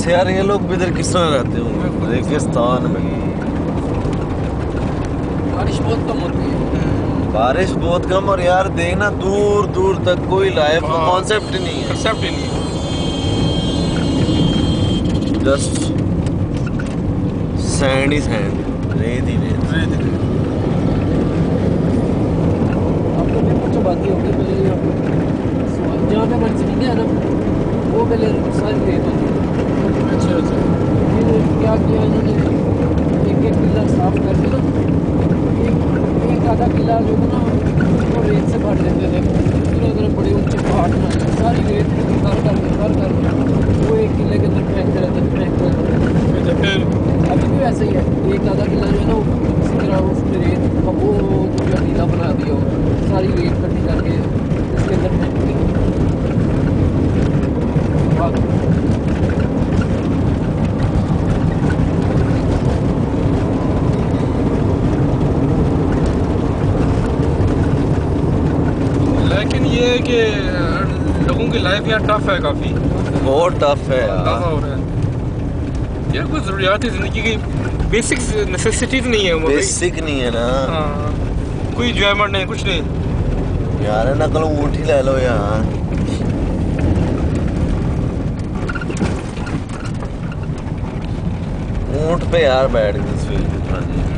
यार ये लोग भी इधर किस तरह रहते होंगे रेगिस्तान में। बारिश बहुत कम होती है। बारिश बहुत कम और यार देखना दूर दूर तक कोई लाइफ का कॉन्सेप्ट ही नहीं है। कंसेप्ट ही नहीं है। जस्ट सैंड ही सैंड, रेत ही रेत। आपको भी कुछ बातें होगी पहले जहाँ पे मंजरी है ना वो पहले सारी रेत होती है। अच्छा अच्छा। फिर क्या किया इन्होंने एक एक किला साफ करके ना एक आधा किला जो है ना वो रेत से भर लेते थे। फिर उधर बड़े ऊंचे पहाड़ बनाते सारी रेत कर करके वो एक किले के अंदर फेंकते रहते। फिर अभी भी वैसे ही है। एक आधा किला जो है ना वो इसी तरह उसमें रेत वो जो नीला बना दिया हो सारी रेत इकट्ठी करके उसके अंदर फेंक दी। लेकिन ये है कि लोगों की लाइफ यहाँ टफ है काफ़ी। बहुत टफ है तबाह यार। हो रहा है यार। कुछ ज़रूरियात ज़िंदगी की बेसिक नेसेसिटीज नहीं है वो भाई। बेसिक नहीं है ना हाँ, कोई इंजॉयमेंट नहीं, कुछ नहीं यार। ना कल ऊँट ही ले लो यहाँ। ऊँट पे यार बैठ गई तस्वीर उठानी।